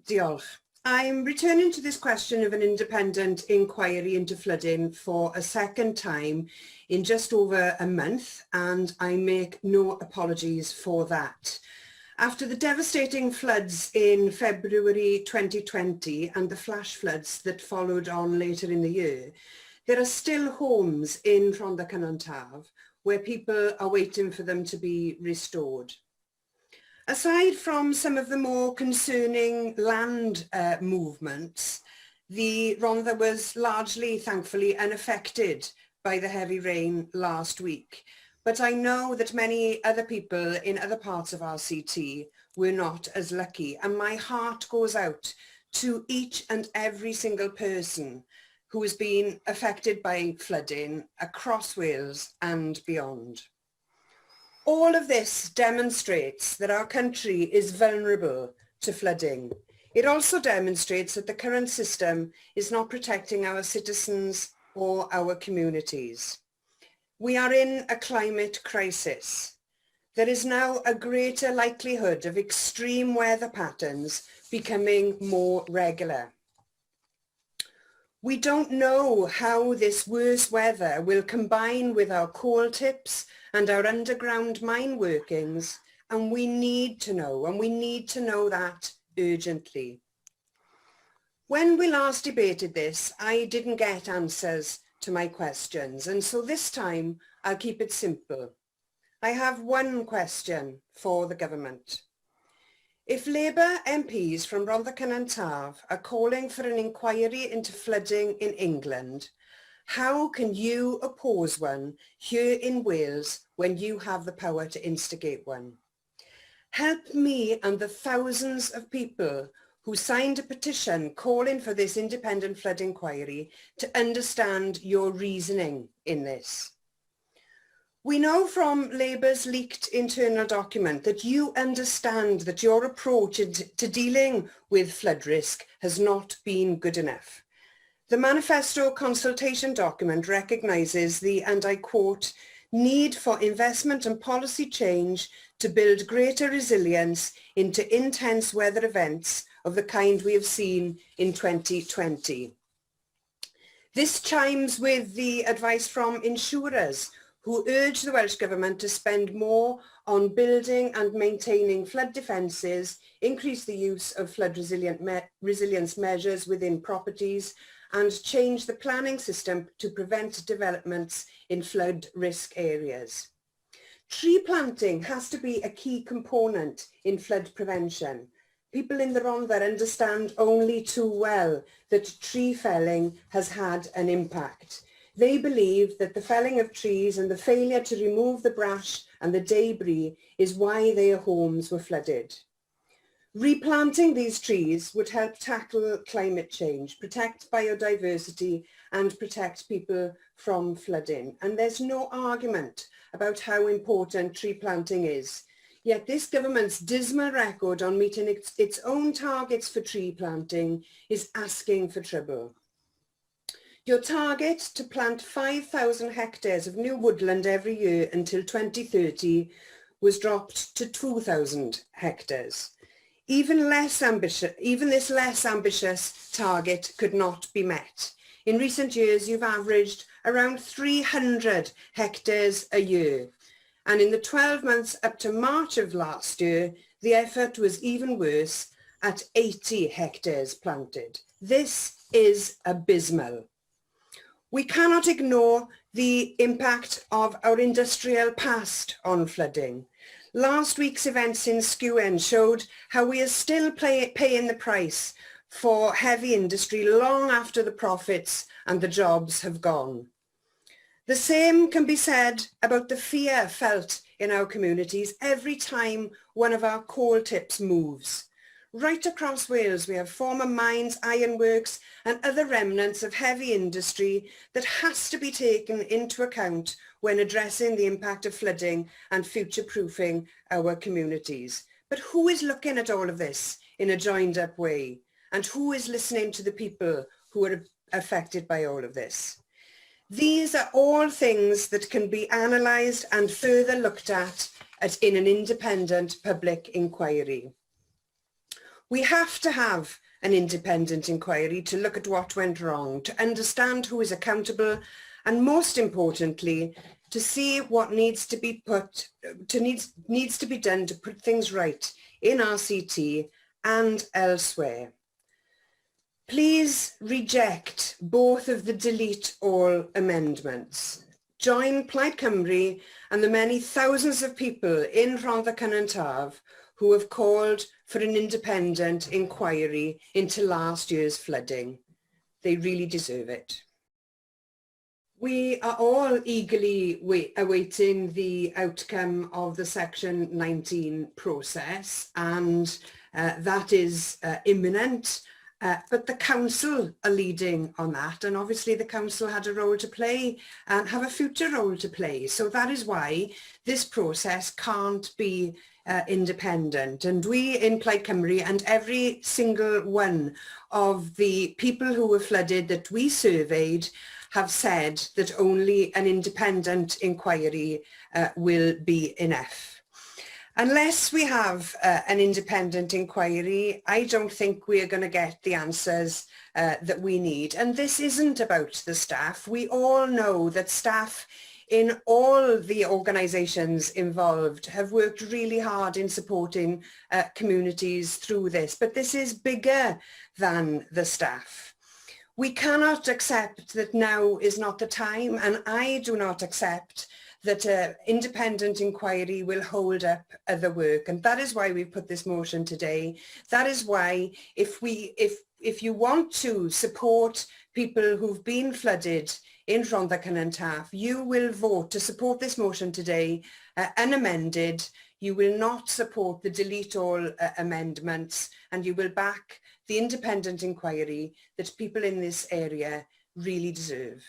Diolch. I'm returning to this question of an independent inquiry into flooding for a second time in just over a month, and I make no apologies for that. After the devastating floods in February 2020 and the flash floods that followed on later in the year, there are still homes in Rhondda Cynon Taf where people are waiting for them to be restored. Aside from some of the more concerning land movements, the Rhondda was largely, thankfully, unaffected by the heavy rain last week. But I know that many other people in other parts of our CT were not as lucky, and my heart goes out to each and every single person who has been affected by flooding across Wales and beyond. All of this demonstrates that our country is vulnerable to flooding. It also demonstrates that the current system is not protecting our citizens or our communities. We are in a climate crisis. There is now a greater likelihood of extreme weather patterns becoming more regular. We don't know how this worse weather will combine with our coal tips and our underground mine workings, and we need to know that urgently. When we last debated this, I didn't get answers to my questions, and so this time I'll keep it simple. I have one question for the government. If Labour MPs from Rhondda Cynon Taf are calling for an inquiry into flooding in England, how can you oppose one here in Wales when you have the power to instigate one? Help me and the thousands of people who signed a petition calling for this independent flood inquiry to understand your reasoning in this. We know from Labour's leaked internal document that you understand that your approach to dealing with flood risk has not been good enough. The manifesto consultation document recognises the, and I quote, need for investment and policy change to build greater resilience into intense weather events of the kind we have seen in 2020. This chimes with the advice from insurers who urge the Welsh Government to spend more on building and maintaining flood defences, increase the use of flood resilience measures within properties, and change the planning system to prevent developments in flood risk areas. Tree planting has to be a key component in flood prevention. People in the Rhondda understand only too well that tree felling has had an impact. They believe that the felling of trees and the failure to remove the brush and the debris is why their homes were flooded. Replanting these trees would help tackle climate change, protect biodiversity and protect people from flooding. And there's no argument about how important tree planting is. Yet this government's dismal record on meeting its own targets for tree planting is asking for trouble. Your target to plant 5,000 hectares of new woodland every year until 2030 was dropped to 2,000 hectares. Even this less ambitious target could not be met. In recent years, you've averaged around 300 hectares a year. And in the 12 months up to March of last year, the effort was even worse at 80 hectares planted. This is abysmal. We cannot ignore the impact of our industrial past on flooding. Last week's events in Skewen showed how we are still paying the price for heavy industry long after the profits and the jobs have gone. The same can be said about the fear felt in our communities every time one of our coal tips moves. Right across Wales, we have former mines, ironworks and other remnants of heavy industry that has to be taken into account when addressing the impact of flooding and future-proofing our communities. But who is looking at all of this in a joined-up way? And who is listening to the people who are affected by all of this? These are all things that can be analysed and further looked at in an independent public inquiry. We have to have an independent inquiry to look at what went wrong, to understand who is accountable, and most importantly, to see what needs to be done to put things right in RCT and elsewhere. Please reject both of the delete all amendments. Join Plaid Cymru and the many thousands of people in Rhondda Cynon Taf who have called for an independent inquiry into last year's flooding. They really deserve it. We are all eagerly awaiting the outcome of the Section 19 process, and that is imminent. But the council are leading on that, and obviously the council had a role to play and have a future role to play. So that is why this process can't be independent. And we in Plaid Cymru and every single one of the people who were flooded that we surveyed have said that only an independent inquiry will be enough. Unless we have an independent inquiry, I don't think we're going to get the answers that we need. And this isn't about the staff. We all know that staff in all the organisations involved have worked really hard in supporting communities through this. But this is bigger than the staff. We cannot accept that now is not the time, and I do not accept that an independent inquiry will hold up the work, and that is why we've put this motion today. That is why if you want to support people who've been flooded in Rhondda Cynon Taf, you will vote to support this motion today unamended. You will not support the delete all amendments, and you will back the independent inquiry that people in this area really deserve.